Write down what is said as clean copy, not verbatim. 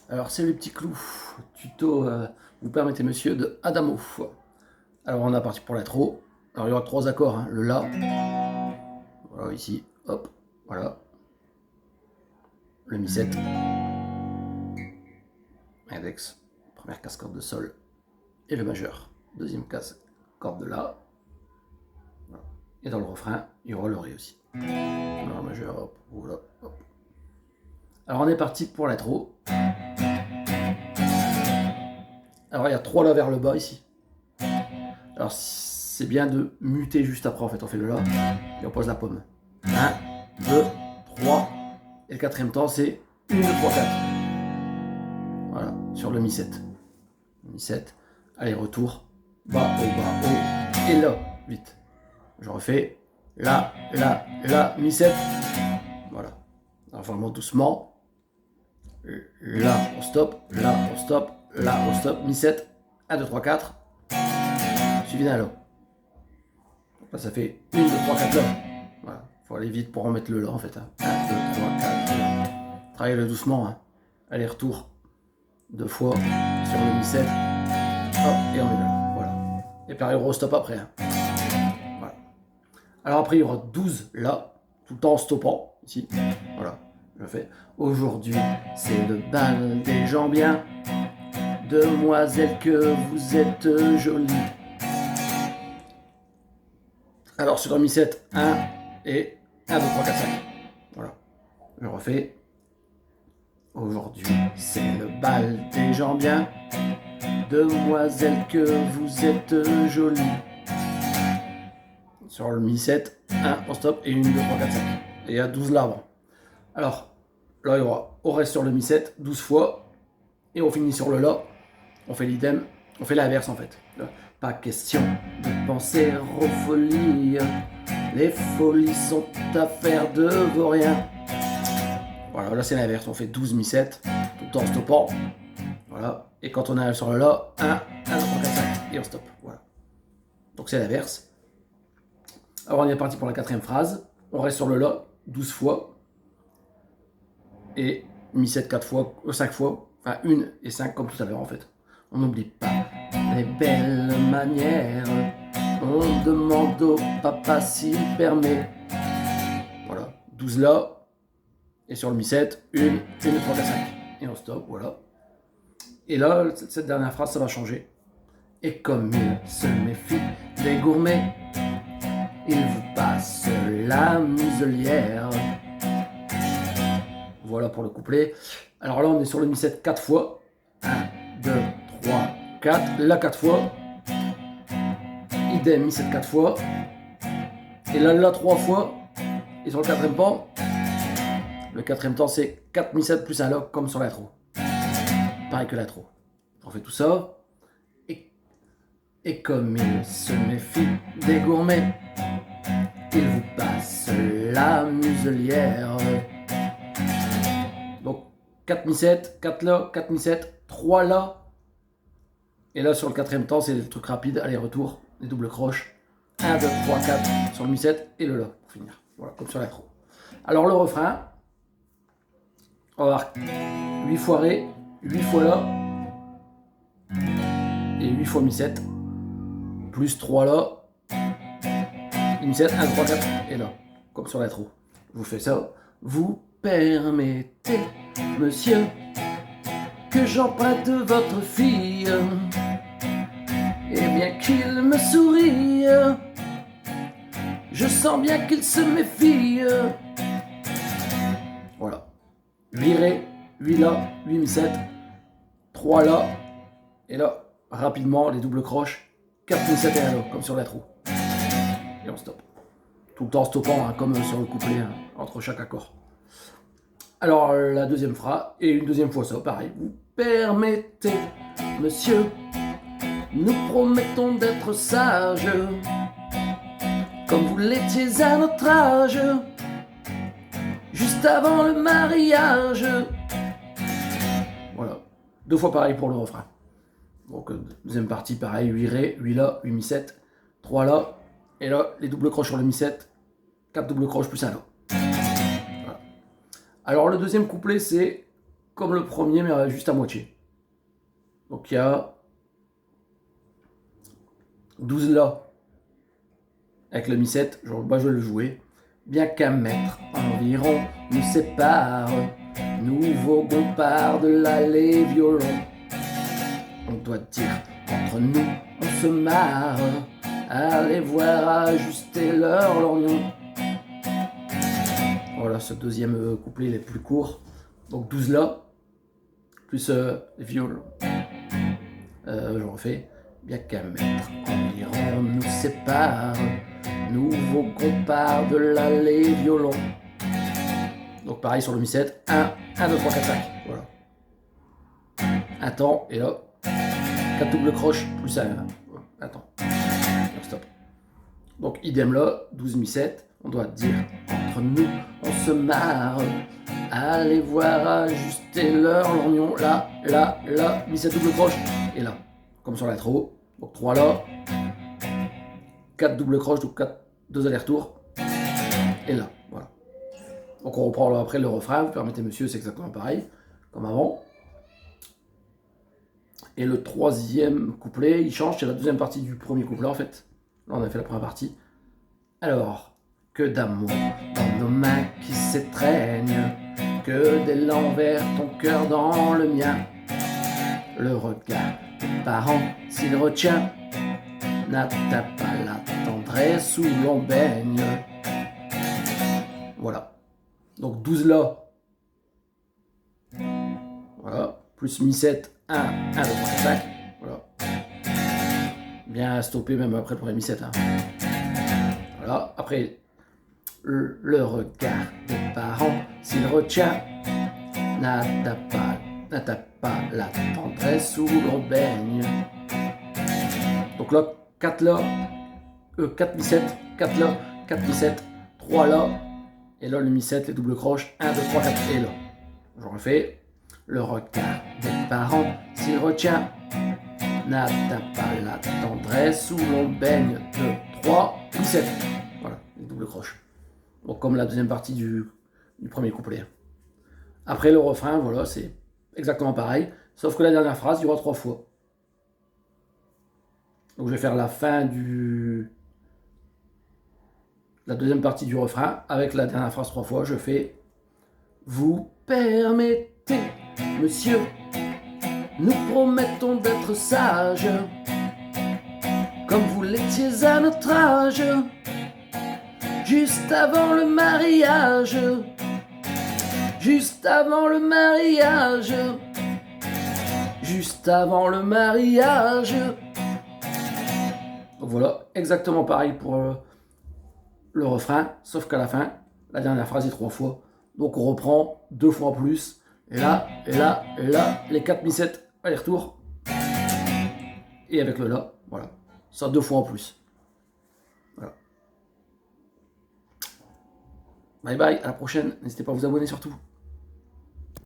Alors c'est le petit clou, tuto, vous permettez monsieur, de Adamo. Alors on est parti pour l'intro. Alors il y aura trois accords, hein. Le La, voilà ici, hop, voilà. Le Mi7, index, première casse corde de Sol, et le majeur, deuxième casse corde de La. Voilà. Et dans le refrain, il y aura le Ré aussi. Le majeur, hop, voilà, hop. Alors on est parti pour l'intro. Alors il y a trois La vers le bas ici. Alors c'est bien de muter juste après, en fait on fait le La et on pose la paume. 1, 2, 3, et le quatrième temps c'est 1, 2, 3, 4. Voilà, sur le Mi7. Mi7, allez retour, bas, haut, et là, vite. Je refais, là, Mi7. Voilà. Alors vraiment doucement. Là on stop, là on stop, là on stop, Mi7, 1, 2, 3, 4. Suivi d'un La. Là ça fait 1, 2, 3, 4 là. Voilà. Faut aller vite pour remettre le La en fait. 1, 2, 3, 4 là. Travaillez-le doucement. Hein. Aller-retour. Deux fois sur le Mi7. Hop, et on met le La. Voilà. Et pareil, on stop après. Hein. Voilà. Alors après, il y aura 12 là, tout le temps en stoppant. Ici. Voilà. Je fais. Aujourd'hui, c'est le bal des gens bien. Demoiselle, que vous êtes jolie. Alors sur le Mi7, 1 et 1, 2, 3, 4, 5. Voilà. Je refais. Aujourd'hui, c'est le bal des gens bien. Demoiselle, que vous êtes jolie. Sur le Mi7, 1, on stop, et 1, 2, 3, 4, 5. Et il y a 12 là avant. Alors, là, il y aura, on reste sur le Mi7 12 fois, et on finit sur le La. On fait l'idem, on fait l'inverse en fait. Pas question de penser aux folies. Les folies sont affaires de vauriens. Voilà, là c'est l'inverse. On fait 12 Mi7, tout le temps en stoppant. Voilà. Et quand on arrive sur le La, 1, 1, 2, 3, 4, 5. Et on stoppe. Voilà. Donc c'est l'inverse. Alors on est parti pour la quatrième phrase. On reste sur le La 12 fois. Et Mi7 4 fois, 5 fois. Enfin 1 et 5 comme tout à l'heure en fait. On n'oublie pas les belles manières. On demande au papa s'il permet. Voilà, 12 là. Et sur le Mi7, 1, 1, 2, 3, 4, 5. Et on stop, voilà. Et là, cette dernière phrase, ça va changer. Et comme il se méfie des gourmets, il vous passe la muselière. Voilà pour le couplet. Alors là, on est sur le Mi7 4 fois. 1, 2, 3, 4. Là, 4 fois. Idem, Mi7 4 fois. Et là, 3 fois. Et sur le quatrième temps, le quatrième temps, c'est 4 Mi7 plus un La, comme sur l'intro. Pareil que l'intro. On fait tout ça. Et comme il se méfie des gourmets, il vous passe la muselière. Donc 4 Mi7, 4 La, 4 Mi7, 3 La. Et là sur le quatrième temps, c'est des trucs rapides, aller-retour, les doubles croches. 1, 2, 3, 4 sur le Mi7 et le La pour finir. Voilà, comme sur l'intro. Alors le refrain, on va voir 8 fois Ré, 8 fois La et 8 fois Mi7, plus 3 La, Mi7, 1, 3, 4 et La, comme sur l'intro. Je vous fais ça. Vous permettez, monsieur, que j'emprunte votre fille, et bien qu'il me sourie, je sens bien qu'il se méfie. Voilà. 8 Ré, 8 La, 8 Mi7, 3 La, et là, rapidement, les doubles croches, 4 Mi7 et un La, comme sur l'intro. Et on stoppe. Tout le temps en stoppant, hein, comme sur le couplet, hein, entre chaque accord. Alors, la deuxième phrase, et une deuxième fois ça, pareil. Vous permettez, monsieur, nous promettons d'être sages, comme vous l'étiez à notre âge, juste avant le mariage. Voilà. Deux fois pareil pour le refrain. Donc, deuxième partie, pareil, 8 Ré, 8 La, 8 Mi7, 3 La, et là, les doubles croches sur le Mi7, 4 doubles croches plus un La. Voilà. Alors, le deuxième couplet, c'est comme le premier, mais juste à moitié. Donc il y a 12 La avec le Mi7, je vais le jouer. Bien qu'un mètre environ nous sépare, nous voguons par-delà les violons. On doit dire, entre nous, on se marre, allez voir ajuster leur lorgnon. Voilà, ce deuxième couplet, il est plus court. Donc 12 La, plus les violons. Je refais. Bien qu'un mètre environ nous sépare, nous voguons par-delà les violons. Donc pareil sur le Mi7, 1, 1, 2, 3, 4, 5. Voilà. Un temps, et là, 4 doubles croches, plus un temps. Donc stop. Donc idem là, 12 Mi7, on doit dire, entre nous, on se marre, allez voir ajuster leur lorgnon, là, Mi7 double croche, et là. Comme sur l'intro, donc 3 là, 4 double croches, donc 2 allers-retours, et là, voilà. Donc on reprend là après le refrain, vous permettez monsieur, c'est exactement pareil, comme avant. Et le troisième couplet, il change, c'est la deuxième partie du premier couplet en fait. Là on a fait la première partie. Alors, que d'amour dans nos mains qui s'étreignent, que d'élan vers ton cœur dans le mien, le regard parent, s'il retient, n'atteint pas la tendresse où l'on baigne. Voilà. Donc 12 La. Voilà. Plus Mi7, 1, 1, 2, 3, 5. Voilà. Bien stoppé même après le premier Mi7. Hein. Voilà. Après, le regard des parents, s'il retient, n'atteint pas la tendresse où l'on baigne. Donc là, 4 La, 4 Mi7, 4 La, 4 Mi7, 3 La, et là le Mi7, les doubles croches, 1, 2, 3, 4, et là. Je refais. Le regard des parents, s'il retient, n'atteint pas la tendresse où l'on baigne. 2, 3, Mi7. Voilà, les doubles croches. Donc comme la deuxième partie du premier couplet. Après le refrain, voilà, c'est exactement pareil, sauf que la dernière phrase, il y aura 3 fois. Donc je vais faire la fin la deuxième partie du refrain avec la dernière phrase 3 fois. Je fais: vous permettez, monsieur, nous promettons d'être sages, comme vous l'étiez à notre âge, juste avant le mariage. Juste avant le mariage. Juste avant le mariage. Donc voilà, exactement pareil pour le refrain, sauf qu'à la fin, la dernière phrase est 3 fois. Donc on reprend 2 fois en plus. Et là, les 4 Mi7 aller-retour. Et avec le La, voilà. Ça 2 fois en plus. Voilà. Bye bye, à la prochaine. N'hésitez pas à vous abonner surtout.